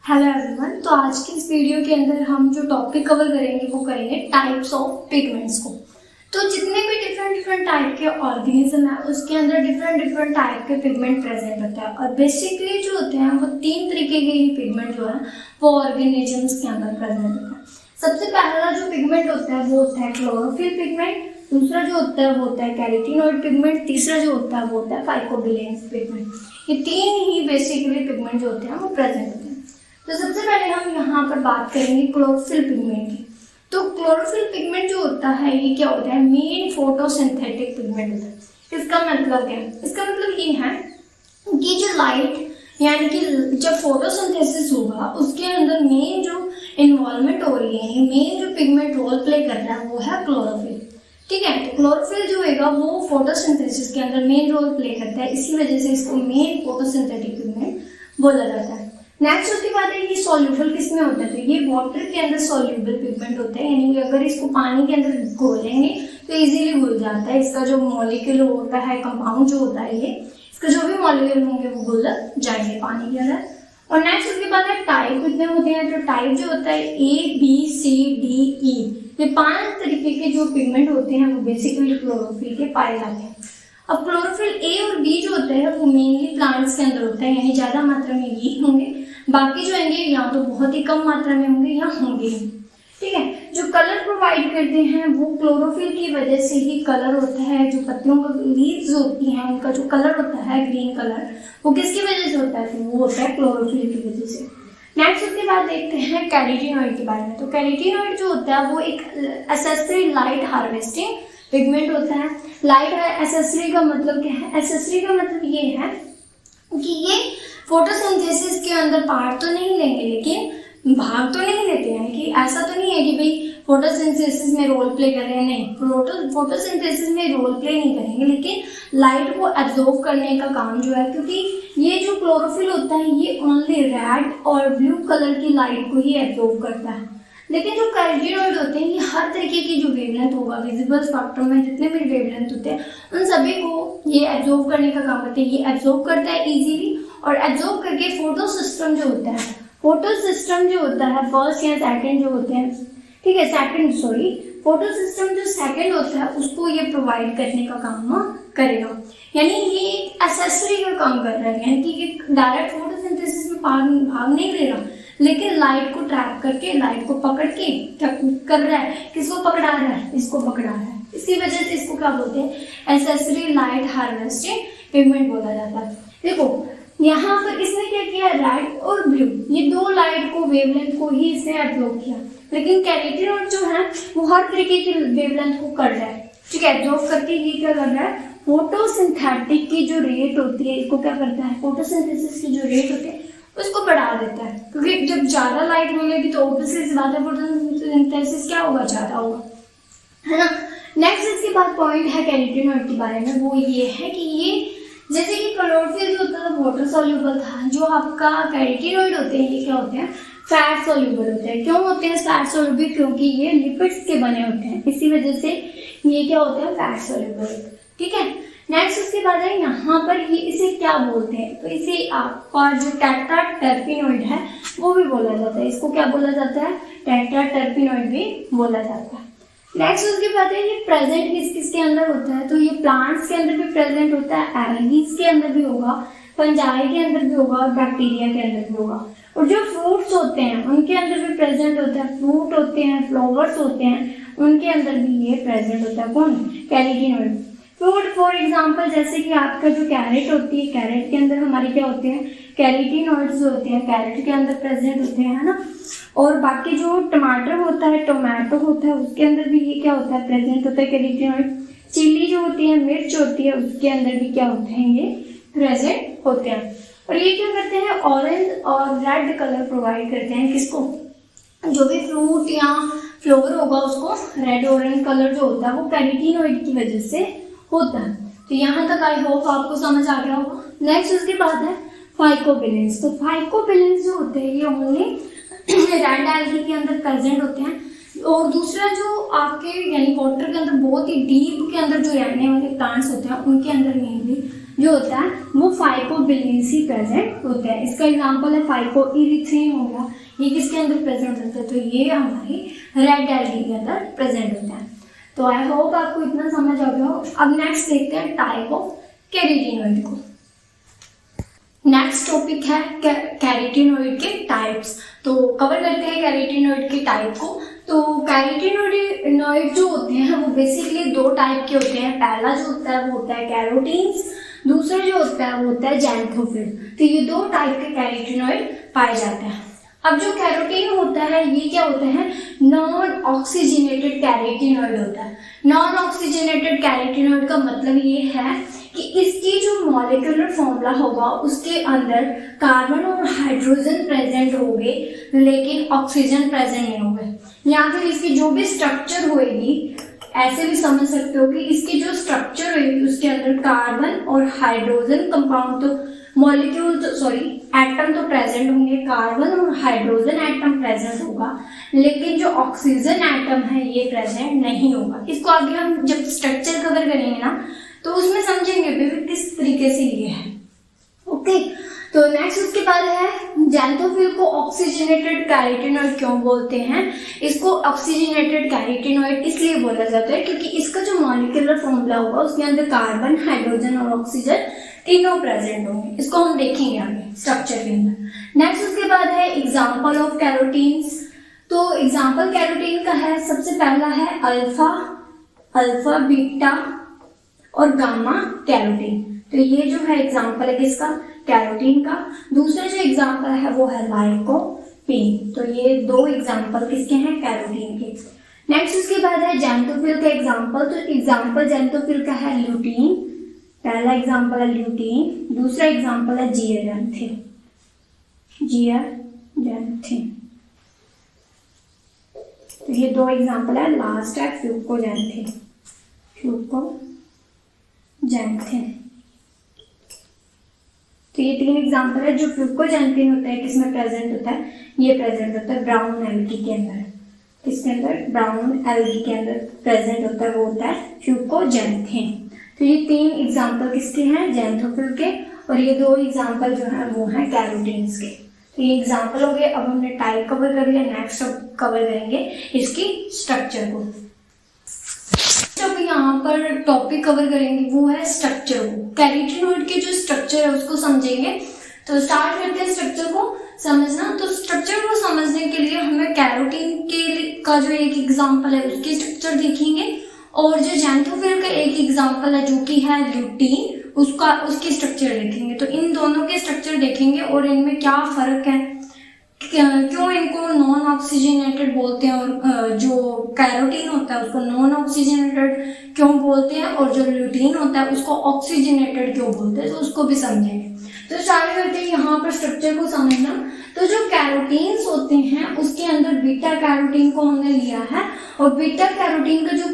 Hello everyone. तो आज की इस वीडियो के अंदर हम जो टॉपिक कवर करेंगे वो करेंगे टाइप्स ऑफ पिगमेंट्स को। तो जितने भी डिफरेंट टाइप के ऑर्गेनिज्म है उसके अंदर डिफरेंट टाइप के पिगमेंट प्रेजेंट होता है और बेसिकली जो होते हैं वो तीन तरीके के ही पिगमेंट जो है वो ऑर्गेनिजम्स के अंदर प्रेजेंट होता है। सबसे पहला जो पिगमेंट होता है वो होता है क्लोरोफिल पिगमेंट, दूसरा जो होता है वो होता है कैरोटीनॉइड पिगमेंट, तीसरा जो होता है वो होता है फाइकोबिलेंस पिगमेंट। ये तीन ही बेसिकली पिगमेंट जो होते हैं वो प्रेजेंट होते हैं। तो सबसे पहले हम यहाँ पर बात करेंगे क्लोरोफिल पिगमेंट की। तो क्लोरोफिल पिगमेंट जो होता है ये क्या होता है, मेन फोटोसिंथेटिक पिगमेंट होता है। इसका मतलब क्या है? इसका मतलब ये है कि जो लाइट यानी कि जब फोटोसिंथेसिस होगा उसके अंदर मेन जो इन्वॉल्वमेंट हो रही है, मेन जो पिगमेंट रोल प्ले कर रहा है वो है क्लोरोफिल। ठीक है, तो क्लोरोफिल जो होगा वो फोटोसिंथेसिस के अंदर मेन रोल प्ले करता है, इसी वजह से इसको मेन फोटोसिंथेटिक पिगमेंट बोला जाता है। नेक्स्ट उसके बाद है ये सॉल्यूबल किस में होता है, तो ये वाटर के अंदर सॉल्यूबल पिगमेंट होता है, यानी कि अगर इसको पानी के अंदर घोलेंगे तो इजीली घुल जाता है। इसका जो मॉलिक्यूल होता है, कंपाउंड जो होता है, ये इसका जो भी मॉलिक्यूल होंगे वो घुल जाएंगे पानी के अंदर। और नेक्स्ट उसके बाद है टाइप कितने होते हैं, तो टाइप जो होता है ABCDE, ये 5 तरीके के जो पिगमेंट होते हैं वो बेसिकली क्लोरोफिल के पाए जाते हैं। अब क्लोरोफिल A और B जो होता है वो मेनली प्लांट्स के अंदर होता है, यानी ज्यादा मात्रा में ये होंगे, बाकी जो होंगे या तो बहुत ही कम मात्रा में होंगे या होंगे ही। ठीक है, जो कलर प्रोवाइड करते हैं वो क्लोरोफिल की वजह से ही कलर होता है। जो पत्तियों का लीव्स होती हैं उनका जो कलर होता है ग्रीन कलर, वो किसकी वजह से होता है, तो वो होता है क्लोरोफिल की वजह से। नेक्स्ट उसके बाद देखते हैं कैरोटीनॉइड के बारे में। तो कैरोटीनॉइड जो होता है वो एक एसेसरी लाइट हार्वेस्टिंग पिगमेंट होता है। लाइट एसेसरी का मतलब क्या है, एसेसरी का मतलब ये है कि ये फोटोसिंथेसिस के अंदर पार्ट तो नहीं लेंगे लेकिन भाग तो नहीं लेते हैं, कि ऐसा तो नहीं है कि भाई फोटोसिंथेसिस में रोल प्ले कर रहे हैं, नहीं, फोटोसिंथेसिस में रोल प्ले नहीं करेंगे लेकिन लाइट को एब्जॉर्ब करने का काम जो है, क्योंकि ये जो क्लोरोफिल होता है ये ओनली रेड और ब्लू कलर की लाइट को ही एब्जॉर्ब करता है। लेकिन जो कैरोटीनॉइड होते हैं ये हर तरीके की जो वेवलेंथ होगा, विजिबल स्पेक्ट्रम में जितने भी वेवलेंथ होते हैं उन सभी को ये एब्जॉर्ब करने का काम करते हैं। ये एब्जॉर्ब करता है इजीली और एब्जॉर्ब करके फोटो सिस्टम जो होता है, फोटो सिस्टम जो होता है फर्स्ट या सेकंड जो होते हैं, ठीक है, फोटो सिस्टम जो सेकंड होता है उसको ये प्रोवाइड करने का काम करेगा। यानी ये एसेसरी का काम कर रहा है, यानी कि डायरेक्ट फोटोसिंथेसिस में भाग नहीं ले रहा लेकिन लाइट को ट्रैप करके, लाइट को पकड़ के क्या कर रहा है, किसको पकड़ा रहा है, इसको पकड़ा रहा है। इसी वजह से इसको क्या बोलते हैं, एसेसरी लाइट हार्वेस्टिंग पिगमेंट बोला जाता है। देखो यहाँ पर इसने क्या किया, रेड और ब्लू ये दो लाइट को, वेवलेंथ को ही इसने एब्जॉर्ब किया, लेकिन कैरोटीनॉइड जो है वो हर तरीके की वेवलेंथ को कर रहा है। ठीक है, एब्जॉर्ब करके ये क्या कर रहा है, फोटोसिंथेटिक की जो रेट होती है इसको क्या करता है, फोटोसिंथेसिस की जो रेट होती है उसको बढ़ा देता है, क्योंकि जब ज्यादा लाइट मिलेगी तो ऑब्वियसली सी बात है फोटोसिंथेसिस क्या होगा, ज्यादा होगा, है ना। नेक्स्ट इसके बाद पॉइंट है कैरोटीनॉइड के बारे में, वो ये है कि ये जैसे कि क्लोरोफिल जो होता है वाटर सॉल्यूबल था, जो आपका कैरोटीनॉइड होते हैं ये क्या होते हैं, फैट सॉल्यूबल होते हैं। क्यों होते हैं फैट सॉल्यूबल, क्योंकि ये लिपिड्स के बने होते हैं, इसी वजह से ये क्या होते हैं, फैट सॉल्यूबल। ठीक है, नेक्स्ट उसके बाद है यहाँ पर ये इसे क्या बोलते हैं, तो इसे आपका जो टेट्राटर्पिनॉइड है वो भी बोला जाता है। इसको क्या बोला जाता है, टेट्राटर्पिनॉइड भी बोला जाता है। नेक्स्ट उसके बाद है ये प्रेजेंट किसके अंदर होता है, तो ये प्लांट्स के अंदर भी प्रेजेंट होता है, एल्गीज के अंदर भी होगा, फंजाई के अंदर भी होगा और बैक्टीरिया के अंदर भी होगा। और जो फ्रूट्स होते हैं उनके अंदर भी प्रेजेंट होता है, फ्रूट होते हैं, फ्लावर्स होते हैं, उनके अंदर भी ये प्रेजेंट होता है, कौन, कैरोटीनॉइड। फ्रूट फॉर एग्जाम्पल जैसे कि आपका जो कैरेट होती है, कैरेट के अंदर हमारे क्या होते हैं, कैरोटीनॉइड्स होते हैं, कैरेट के अंदर प्रेजेंट होते हैं, है ना। और बाकी जो टमाटर होता है, टोमेटो होता है, उसके अंदर भी ये क्या होता है, प्रेजेंट होता है कैरोटीनॉइड। चिली जो होती है, मिर्च होती है, उसके अंदर भी क्या होते हैं, ये प्रेजेंट होते हैं। और ये क्या करते हैं, ऑरेंज और रेड कलर प्रोवाइड करते हैं, किसको, जो भी फ्रूट या फ्लावर होगा उसको रेड ऑरेंज कलर जो होता है वो कैरोटीनॉइड की वजह से होता है। तो यहाँ तक आई होप आपको समझ आ गया होगा। नेक्स्ट उसके बाद है फाइकोबिलेंस। तो फाइकोबिलेंस जो होते हैं ये ओनली रेड एल्गी के अंदर प्रेजेंट होते हैं, और दूसरा जो आपके यानी वाटर के अंदर बहुत ही डीप के अंदर जो रहने वाले प्लांट्स होते हैं उनके अंदर मेनली जो होता है वो फाइकोबिलेंसी प्रेजेंट होता है। इसका एग्जांपल है फाइकोइरिथ्रिन हो गया, ये किसके अंदर प्रेजेंट होता है, तो ये हमारी रेड एल्गी के अंदर प्रेजेंट होता है। तो आई होप आपको इतना समझ आ गया हो। अब नेक्स्ट देखते हैं टाइप ऑफ कैरोटीनॉइड को। नेक्स्ट टॉपिक है कैरोटीनॉइड के टाइप्स। तो कवर करते हैं कैरोटीनॉइड के टाइप को। तो कैरोटीनॉइड जो होते हैं वो बेसिकली दो टाइप के होते हैं। पहला जो होता है वो होता है कैरोटीन्स, दूसरा जो होता है वो होता है जैंथोफिल। तो ये दो टाइप के कैरोटीनॉइड पाए जाते हैं। अब जो कैरोटीन होता है ये क्या होता है, नॉन ऑक्सीजनेटेड कैरोटीनॉइड होता है। नॉन ऑक्सीजनेटेड कैरोटीनॉइड का मतलब ये है कि इसकी जो मॉलिक्यूलर फॉर्मूला होगा उसके अंदर कार्बन और हाइड्रोजन प्रेजेंट होंगे लेकिन ऑक्सीजन प्रेजेंट नहीं होंगे। या फिर इसकी जो भी स्ट्रक्चर होगी, ऐसे भी समझ सकते हो कि इसकी जो स्ट्रक्चर होगी उसके अंदर कार्बन और हाइड्रोजन कंपाउंड तो एटम तो प्रेजेंट होंगे, कार्बन और हाइड्रोजन एटम प्रेजेंट होगा, लेकिन जो ऑक्सीजन एटम है ये प्रेजेंट नहीं होगा। इसको आगे हम जब स्ट्रक्चर कवर करेंगे ना तो उसमें समझेंगे भी किस तरीके से ये है। ओके, तो नेक्स्ट उसके बाद है जैंथोफिल को ऑक्सीजनेटेड कैरोटीनॉइड क्यों बोलते हैं। इसको ऑक्सीजनेटेड कैरोटीनॉइड इसलिए बोला जाता है क्योंकि इसका जो मॉलिक्यूलर फॉर्मूला होगा उसके अंदर कार्बन, हाइड्रोजन और ऑक्सीजन तीनों प्रेजेंट होंगे। इसको हम देखेंगे आगे स्ट्रक्चर के अंदर। नेक्स्ट उसके बाद है एग्जाम्पल ऑफ कैरोटीन्स। तो एग्जाम्पल कैरोटीन का है, सबसे पहला है अल्फा, बीटा और गामा कैरोटीन। तो ये जो है एग्जाम्पल है किसका, कैरोटीन का। दूसरा जो एग्जाम्पल है वो है लाइकोपीन। तो ये दो एग्जाम्पल किसके हैं, कैरोटीन के। नेक्स्ट उसके बाद है जैंथोफिल का एग्जाम्पल। तो एग्जाम्पल जैंथोफिल का है ल्यूटीन, पहला एग्जाम्पल है ल्यूटीन, दूसरा एग्जाम्पल है जियरैंथिन। तो ये दो एग्जाम्पल है। लास्ट है फ्यूकोजैंथिन। तो ये तीन एग्जाम्पल है। जो फ्यूकोजैंथिन होता है किसमें प्रेजेंट होता है, ये प्रेजेंट होता है ब्राउन एल्गी के अंदर। किसके अंदर, ब्राउन एल्गी के अंदर प्रेजेंट होता है, वो होता है फ्यूकोजैंथिन। तो ये तीन एग्जाम्पल किसके हैं, जैंथोफिल के, और ये दो एग्जाम्पल जो है वो हैं कैरोटीन्स के। तो ये एग्जाम्पल हो गए। अब हमने टाइप कवर कर लिया, नेक्स्ट कवर करेंगे इसकी स्ट्रक्चर को। जब यहाँ पर टॉपिक कवर करेंगे वो है स्ट्रक्चर को। कैरोटीनॉइड के जो स्ट्रक्चर है उसको समझेंगे। तो स्टार्ट करते हैं स्ट्रक्चर को समझना। तो स्ट्रक्चर को समझने के लिए हमें कैरोटीन का जो एक एग्जाम्पल है उसकी स्ट्रक्चर देखेंगे, और जो जैंथोफिल का एक एग्जाम्पल है जो कि है ल्यूटीन, उसकी स्ट्रक्चर देखेंगे। तो इन दोनों के स्ट्रक्चर देखेंगे और इनमें क्या फर्क है, क्यों इनको नॉन ऑक्सीजनेटेड बोलते हैं, और जो कैरोटीन होता है उसको नॉन ऑक्सीजनेटेड क्यों बोलते हैं, और जो ल्यूटीन होता है उसको ऑक्सीजनेटेड क्यों बोलते हैं, तो उसको भी समझेंगे। तो स्टार्ट करते हैं यहाँ पर स्ट्रक्चर को समझना। तो जो कैरोटीन्स होते हैं उसके अंदर बीटा कैरोटीन को हमने लिया है, और बीटा कैरोटीन का जो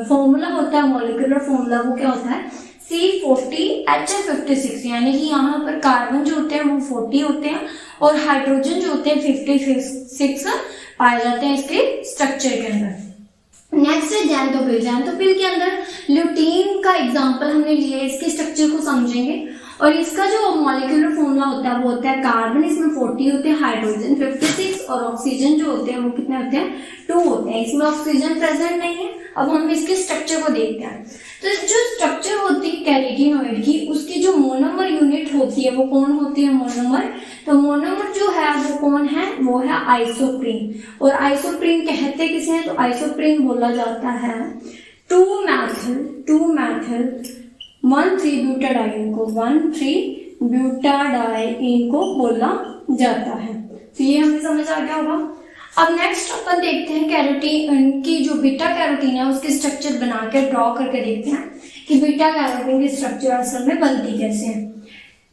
फॉर्मूला होता है, मॉलिक्यूलर फॉर्मूला, वो क्या होता है C40H56। यानी कि यहाँ पर कार्बन जो होते हैं वो 40 होते हैं और हाइड्रोजन जो होते हैं 56 पाए जाते हैं इसके स्ट्रक्चर के अंदर। नेक्स्ट है जैंथोफिल। जैंथोफिल के अंदर ल्यूटीन का एग्जांपल हमने लिया है, इसके स्ट्रक्चर को समझेंगे। और इसका जो मॉलिक्यूलर फॉर्मूला होता है वो होता है कार्बन, इसमें 40 होते हैं, हाइड्रोजन 56 और ऑक्सीजन जो होते हैं वो कितने होते हैं, 2 होते हैं। इसमें ऑक्सीजन प्रेजेंट नहीं है। अब हम इसके स्ट्रक्चर को देखते हैं। तो जो स्ट्रक्चर होती है कैरोटीनॉइड की, उसकी जो मोनोमर यूनिट होती है वो कौन होती है, मोनोमर। तो मोनोमर जो है वो कौन है, वो है आइसोप्रीन। और आइसोप्रीन कहते किसे हैं, तो आइसोप्रीन बोला जाता है 2-methyl 1,3-ब्यूटाडाइन को 1,3-ब्यूटाडाइन को बोला जाता है। तो ये हमें समझ आ गया होगा। अब नेक्स्ट अपन देखते हैं कैरोटीन की जो बीटा कैरोटीन है उसके स्ट्रक्चर बनाकर ड्रॉ करके देखते हैं कि बीटा कैरोटीन की स्ट्रक्चर असल में बनती कैसे है।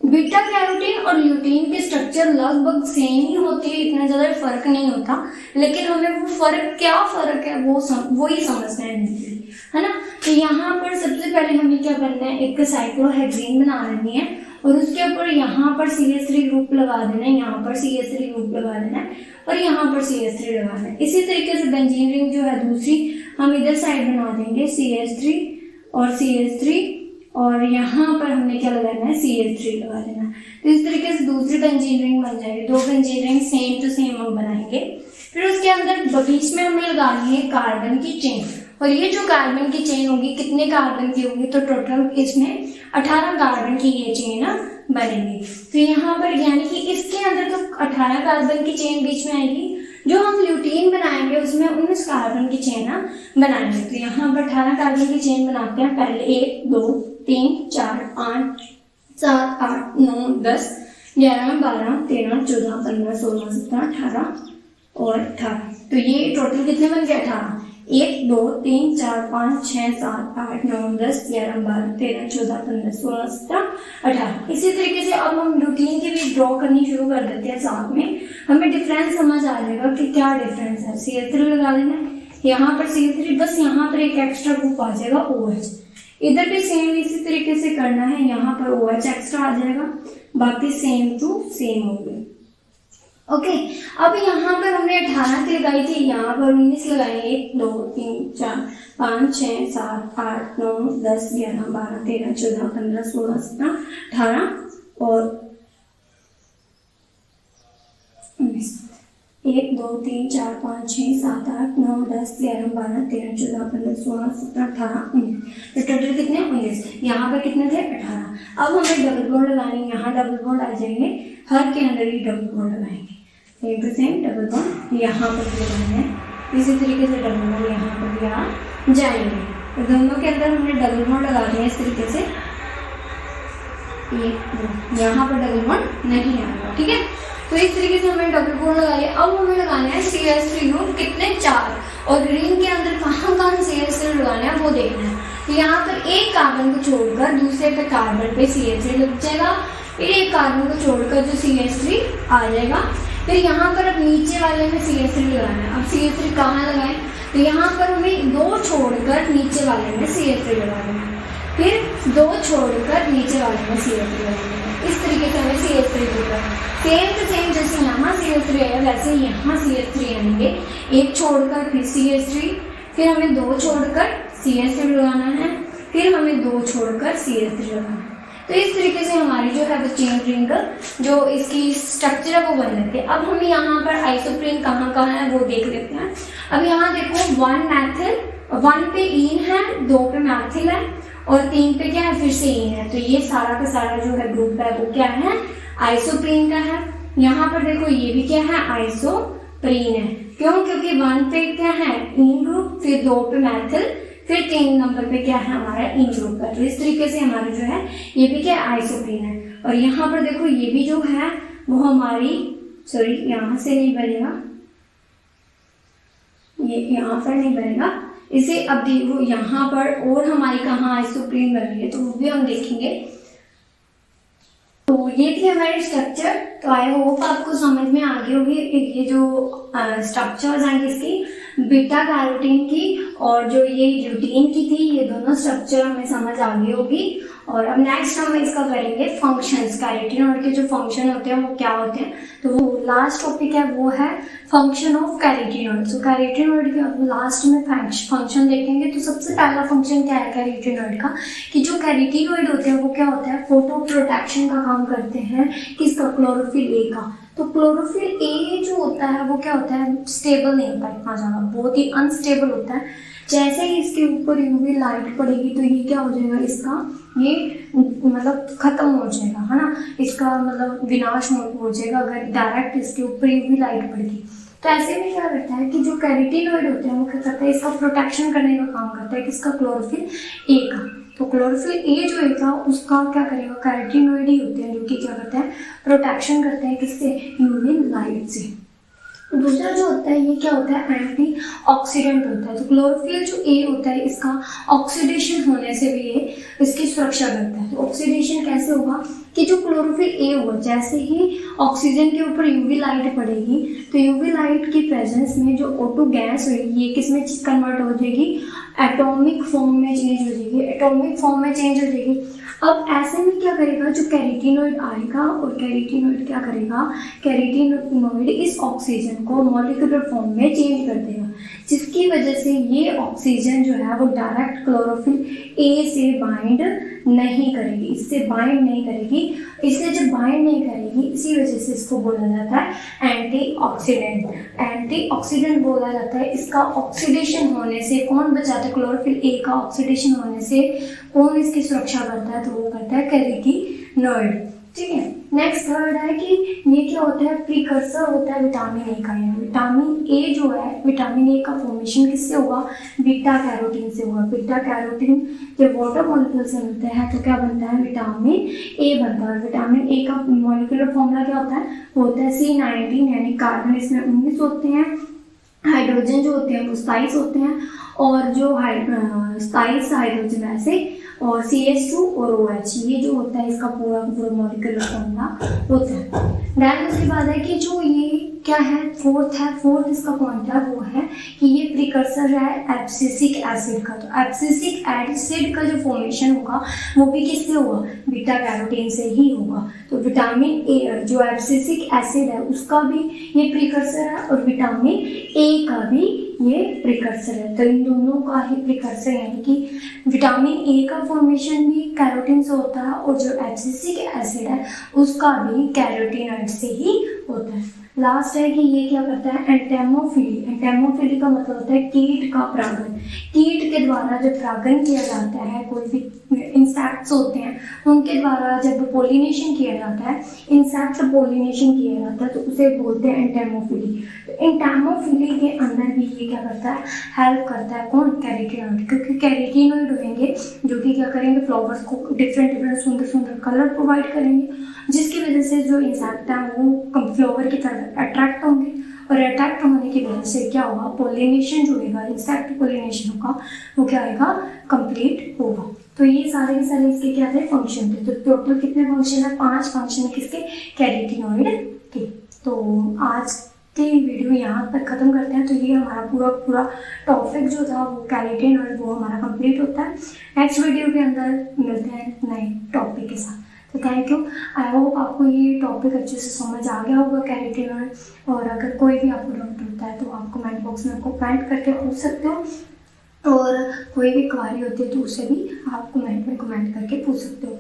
बीटा कैरोटीन और ल्यूटीन के स्ट्रक्चर लगभग सेम ही होती है, इतना ज्यादा फर्क नहीं होता, लेकिन हमें वो फर्क क्या फर्क है वो ही समझना है ना। तो यहाँ पर सबसे पहले हमें क्या करना है, एक साइक्लोहेक्सेन बना लेनी है और उसके ऊपर यहाँ पर CH3 ग्रुप लगा देना है, यहाँ पर CH3 ग्रुप लगा देना है और यहाँ पर CH3 लगाना है। इसी तरीके से बेंजीन रिंग जो है दूसरी हम इधर साइड बना देंगे, CH3 और CH3 और यहाँ पर हमने क्या लगाना है, CH3 लगा देना है। तो इस तरीके से दूसरी कंजीनरिंग बन जाएगी। दो कंजीनरिंग सेम टू सेम हम बनाएंगे। फिर उसके अंदर बीच में हमें लगानी है कार्बन की चेन, और ये जो कार्बन की चेन होगी कितने कार्बन की होगी, तो टोटल इसमें 18 कार्बन की ये चेन बनेगी। तो यहाँ पर यानी कि इसके अंदर तो 18 कार्बन की चेन बीच में आएगी, जो हम ल्यूटीन बनाएंगे उसमें 19 कार्बन की चेन बनाएंगे। तो यहाँ पर 18 कार्बन की चेन बनाते हैं। पहले 1 2 3 4 5 7 8 9 10 11 12 13 14 15 16 17 18 और 18। तो ये टोटल कितने बन गए, 18। 1 2 3 4 5 6 7 8 9 10 11 12 13 14 15 16 17 18। इसी तरीके से अब हम रूटीन की भी ड्रॉ करनी शुरू कर देते हैं। साथ में हमें डिफरेंस समझ आ जाएगा कि क्या डिफरेंस है। CH3 लगा देना है, यहाँ पर CH3, बस यहाँ पर एक एक्स्ट्रा ग्रुप आ जाएगा OH। इधर भी सेम इसी तरीके से करना है, यहाँ पर OH एक्स्ट्रा आ जाएगा, बाकी सेम टू सेम हो गए। ओके, अब यहाँ पर हमने 18 की लगाई थी, यहाँ पर 19 लगाए। 1 2 3 4 5 6 7 8 9 10 11 12 13 14 15 16 17 18 और 19। 1 2 3 4 5 6 7 8 9 10 11 12 13 14 15 16 17 18 19। तो टोटल कितने, 19। यहाँ पर कितने थे, 18। अब हमें डबल बॉन्ड लगानी है, यहाँ डबल बॉन्ड आ जाएंगे, हर के अंदर ही डबल बॉन्ड लगाएंगे। Same to same double bond यहाँ पर भी लगाना है। इसी तरीके से डबल बॉन्ड यहाँ पर भी आ जाएंगे। तो दोनों के अंदर हमने डबल बॉन्ड लगा दिया इस तरीके से। यहाँ पर डबल बॉन्ड नहीं आएगा, ठीक है। तो इस तरीके से हमने डबल बॉन्ड लगाया। अब हमें लगाना है CH3 ग्रुप, कितने, 4। और ग्रीन के अंदर कहाँ कहाँ CH3 लगाना है वो देखना है। तो यहाँ पर एक कार्बन को छोड़कर दूसरे पे कार्बन पे CH3 लग जाएगा, फिर एक कार्बन को छोड़कर जो CH3 आ जाएगा। फिर यहाँ पर अब नीचे वाले में CH3 लगाना है। अब CH3 कहाँ लगाएं, तो यहाँ पर हमें 2 छोड़कर नीचे वाले में CH3 लगा देना है, फिर 2 छोड़कर नीचे वाले में CH3 लगा देना है। इस तरीके से हमें CH3 होगा। सेम टू सेम जैसे यहाँ CH3 है वैसे यहाँ CH3 आएंगे। एक छोड़कर फिर CH3, फिर हमें 2 छोड़कर CH3 लगाना है, फिर हमें 2 छोड़कर CH3 लगाना है। तो इस तरीके से हमारी जो है वो चेन रिंग जो इसकी स्ट्रक्चर है वो बन जाती है। अब हम यहाँ पर आइसोप्रीन कहाँ कहाँ है वो देख लेते हैं। अब यहाँ देखो 1 मैथिल, 1 पे ईन है, 2 पे मैथिल है और 3 पे क्या है, फिर से ईन है। तो ये सारा का सारा जो है ग्रुप है वो क्या है, आइसोप्रीन का है। यहाँ पर देखो ये भी क्या है, आइसोप्रीन है। क्यों, क्योंकि 1 पे क्या है, ईन ग्रुप, फिर 2 पे मैथिल, फिर 3 नंबर पे क्या है हमारा इन ग्रुप का। तो इस तरीके से हमारा जो है ये भी क्या है, आइसोप्रीन है। और यहाँ पर देखो ये भी जो है वो हमारी, सॉरी यहाँ से नहीं बनेगा, ये यहाँ पर नहीं बनेगा इसे। अब देखो यहाँ पर और हमारी कहाँ आइसोप्रीन बन रही है तो वो भी हम देखेंगे। तो ये थी हमारी स्ट्रक्चर। तो आई होप आपको समझ में आ गई होगी ये जो स्ट्रक्चर्स हैं किसकी, बीटा कैरोटीन की और जो ये ल्यूटीन की थी, ये दोनों स्ट्रक्चर हमें समझ आ गई होगी। और अब नेक्स्ट हम इसका करेंगे फंक्शंस, कैरोटीनॉइड के जो फंक्शन होते हैं वो क्या होते हैं। तो वो लास्ट टॉपिक है वो है फंक्शन ऑफ कैरोटीनॉइड। तो कैरोटीनॉइड के लास्ट में फंक्शन देखेंगे। तो सबसे पहला फंक्शन क्या है कैरोटीनॉइड का, कि जो कैरोटीनॉइड होते हैं वो क्या होता है, फोटो प्रोटेक्शन का काम करते हैं। किसका, क्लोरोफिल ए का। तो क्लोरोफिल ए जो होता है वो क्या होता है, स्टेबल नहीं होता इतना ज़्यादा, बहुत ही अनस्टेबल होता है। जैसे ही इसके ऊपर यूवी लाइट पड़ेगी तो ये क्या हो जाएगा, इसका ये मतलब खत्म हो जाएगा, है ना, इसका मतलब विनाश हो जाएगा अगर डायरेक्ट इसके ऊपर यूवी लाइट पड़ेगी। तो ऐसे में क्या करता है कि जो कैरोटीनॉइड होते हैं वो क्या करता है, इसका प्रोटेक्शन करने का काम करता है। किसका, क्लोरोफिल ए का। तो क्लोरोफिल ए जो है उसका क्या करेगा, कैरोटीनॉइड ही होते हैं जो कि क्या करते हैं, प्रोटेक्शन करते हैं किससे, यूवी लाइट से। दूसरा जो होता है ये क्या होता है, एंटी ऑक्सीडेंट होता है। तो क्लोरोफिल जो ए होता है इसका ऑक्सीडेशन होने से भी ये इसकी सुरक्षा करता है। तो ऑक्सीडेशन कैसे होगा कि जो क्लोरोफिल ए होगा, जैसे ही ऑक्सीजन के ऊपर यूवी लाइट पड़ेगी तो यूवी लाइट की प्रेजेंस में जो O2 गैस होगी ये किस में कन्वर्ट हो जाएगी, एटॉमिक फॉर्म में चेंज हो जाएगी। एटॉमिक फॉर्म में चेंज हो जाएगी। अब ऐसे में क्या करेगा, जो कैरोटीनॉइड आएगा और कैरोटीनॉइड क्या करेगा, कैरोटीनॉइड इस ऑक्सीजन को मॉलिक्यूलर फॉर्म में चेंज कर देगा, जिसकी वजह से ये ऑक्सीजन जो है वो डायरेक्ट क्लोरोफिल ए से बाइंड नहीं करेगी, इससे बाइंड नहीं करेगी। इससे जब बाइंड नहीं करेगी, इसी वजह से इसको बोला जाता है एंटीऑक्सीडेंट। एंटीऑक्सीडेंट बोला जाता है। इसका ऑक्सीडेशन होने से कौन बचाता है, क्लोरोफिल ए का ऑक्सीडेशन होने से कौन इसकी सुरक्षा करता है, तो वो करता है कैरोटीनॉइड। ठीक है। नेक्स्ट थर्ड है कि ये क्या होता है, प्रीकर्सर होता है विटामिन ए का। विटामिन ए जो है, विटामिन ए का फॉर्मेशन किससे होगा, बीटा कैरोटीन से होगा। बीटा कैरोटीन जब वाटर मॉलिक्यूल से मिलते हैं तो क्या बनता है, विटामिन ए बनता है। विटामिन ए का मॉलिक्यूलर फॉर्मूला क्या होता है, वो होता है C19, यानी कार्बन इसमें 19 होते हैं, हाइड्रोजन जो होते हैं वो 27 होते हैं, और जो 27 हाइड्रोजन ऐसे, और CH2 और OH, ये जो होता है इसका पूरा मॉलिक्यूलर फॉर्मूला होता है। देन उसके बाद है कि जो ये क्या है, फोर्थ इसका पॉइंट है वो है कि ये प्रिकर्सर है एब्सिसिक एसिड का। तो एब्सिसिक एसिड का जो फॉर्मेशन होगा वो भी किससे होगा, बीटा कैरोटीन से ही होगा। तो विटामिन ए जो एब्सिसिक एसिड है उसका भी ये प्रिकर्सर है, और विटामिन ए का भी ये प्रिकर्सर है। तो इन दोनों का ही प्रिकर्सर, यानी कि विटामिन ए का फॉर्मेशन भी कैरोटीन से होता है, और जो एब्सिसिक एसिड है उसका भी कैरोटीनॉइड से ही होता है। लास्ट है कि ये क्या करता है, एंटेमोफिली। एंटेमोफिली का मतलब होता है कीट का परागण। कीट के द्वारा जब परागण किया जाता है, कोई भी इंसेक्ट्स होते हैं उनके द्वारा जब पोलिनेशन किया जाता है, इंसेक्ट पोलिनेशन किया जाता है, तो उसे बोलते हैं एंटेमोफिली। तो एंटेमोफिली के अंदर भी ये क्या करता है, हेल्प करता है कौन, कैरोटीनॉइड। क्योंकि कैरोटीनॉइड होंगे जो कि क्या करेंगे, फ्लावर्स को डिफरेंट सुंदर कलर प्रोवाइड करेंगे, जिसकी वजह से जो इंसेक्ट है वो फ्लावर की तरफ अट्रैक्ट होंगे, और अट्रैक्ट होने की वजह से क्या होगा, पोलिनेशन जो होगा, इंसेक्ट पोलिनेशन होगा, वो क्या आएगा, कंप्लीट होगा। तो ये सारे के सारे इसके क्या थे, फंक्शन थे। तो टोटल कितने फंक्शन है, 5 फंक्शन है किसके, कैरोटीनॉइड के। तो आज की वीडियो यहाँ तक खत्म करते हैं। तो ये हमारा पूरा टॉपिक जो था वो कैरोटीनॉइड वो हमारा कंप्लीट होता है। नेक्स्ट वीडियो के अंदर मिलते हैं नए टॉपिक के साथ। तो थैंक यू। आई होप आपको ये टॉपिक अच्छे से समझ आ गया होगा कैरोटीनॉइड, और अगर कोई भी आपको डाउट होता है तो आप कमेंट बॉक्स में कमेंट करके पूछ सकते हो, और कोई भी क्वारी होती है तो उसे भी आप कमेंट में कमेंट करके पूछ सकते हो।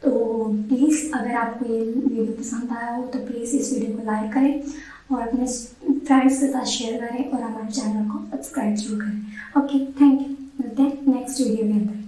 तो प्लीज़ अगर आपको ये वीडियो पसंद आया हो तो प्लीज़ इस वीडियो को लाइक करें और अपने फ्रेंड्स के साथ शेयर करें, और हमारे चैनल को सब्सक्राइब जरूर करें। Okay, thank you. मिलते हैं नेक्स्ट वीडियो के अंदर।